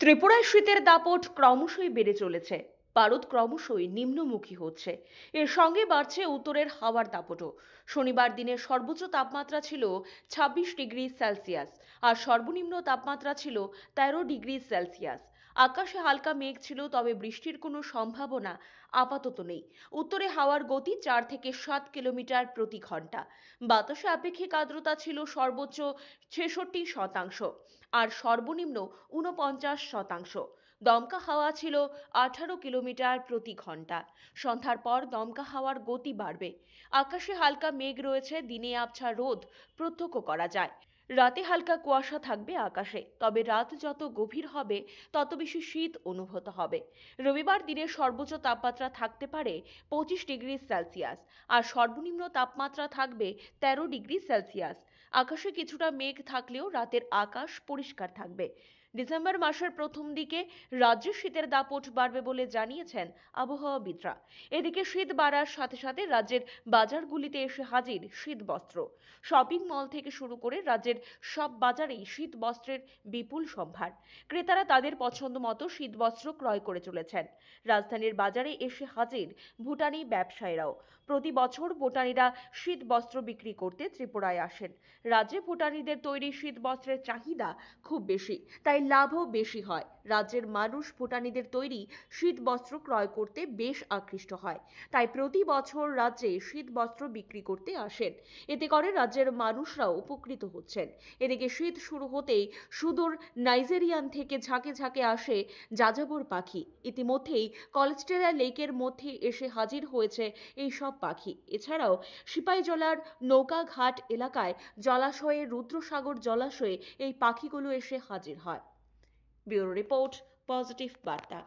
ত্রিপুরায় শীতের দাপট ক্রমশই বেড়ে চলেছে। পারদ ক্রমশই নিম্নমুখী হচ্ছে। এর সঙ্গে বাড়ছে উত্তরের হাওয়ার দাপটও। শনিবার দিনের সর্বোচ্চ তাপমাত্রা ছিল 26 ডিগ্রি সেলসিয়াস, আর সর্বনিম্ন তাপমাত্রা ছিল 13 ডিগ্রি সেলসিয়াস। আকাশে হালকা মেঘ ছিল, তবে বৃষ্টির কোনো সম্ভাবনা আপাতত নেই। উত্তরে হাওয়ার গতি 4 থেকে 7 কিলোমিটার প্রতি ঘন্টা। বাতাসে আপেক্ষিক আর্দ্রতা ছিল সর্বোচ্চ 66%, আর সর্বনিম্ন 49%। দমকা হাওয়া ছিল 18 কিলোমিটার প্রতি ঘন্টা। সন্ধ্যার পর দমকা হাওয়ার গতি বাড়বে। আকাশে হালকা মেঘ রয়েছে, দিনে আবছা রোদ প্রত্যক্ষ করা যায়। রাতে হালকা কুয়াশা থাকবে আকাশে, তবে রাত যত গভীর হবে তত বেশি শীত অনুভূত হবে। রবিবার দিনের সর্বোচ্চ তাপমাত্রা থাকতে পারে 25 ডিগ্রি সেলসিয়াস, আর সর্বনিম্ন তাপমাত্রা থাকবে 13 ডিগ্রি সেলসিয়াস। আকাশে কিছুটা মেঘ থাকলেও রাতের আকাশ পরিষ্কার থাকবে। ডিসেম্বর মাসের প্রথম দিকে রাজ্যে শীতের দাপট বাড়বে বলে জানিয়েছেন আবহাওয়াবিদরা। এদিকে শীত বাড়ার সাথে সাথে রাজ্যের বাজারগুলিতে এসে হাজির শীত বস্ত্র। শপিং মল থেকে শুরু করে রাজ্যের সব বাজারেই শীত বস্ত্রের বিপুল সম্ভার। ক্রেতারা তাদের পছন্দ মতো শীত বস্ত্র ক্রয় করে চলেছেন। রাজধানীর বাজারে এসে হাজির ভুটানি ব্যবসায়ীরাও। প্রতি বছর ভুটানিরা শীত বস্ত্র বিক্রি করতে ত্রিপুরায় আসেন। রাজ্যে ভুটানিদের তৈরি শীত বস্ত্রের চাহিদা খুব বেশি, তাই লাভও বেশি হয়। রাজ্যের মানুষ ভুটানিদের তৈরি শীত বস্ত্র ক্রয় করতে বেশ আকৃষ্ট হয়, তাই প্রতি বছর রাজ্যে শীত বস্ত্র বিক্রি করতে আসেন। এতে করে রাজ্যের মানুষরাও উপকৃত হচ্ছেন। এদিকে শীত শুরু হতেই সুদূর নাইজেরিয়ান থেকে ঝাঁকে ঝাঁকে আসে যাযাবর পাখি। ইতিমধ্যেই কলস্টেরা লেকের মধ্যে এসে হাজির হয়েছে এই সব পাখি। এছাড়াও সিপাহীজলার নৌকাঘাট এলাকায় জলাশয়ে, রুদ্রসাগর জলাশয়ে এই পাখিগুলো এসে হাজির হয়। ব্যুরো রিপোর্ট, পজিটিভ বার্তা।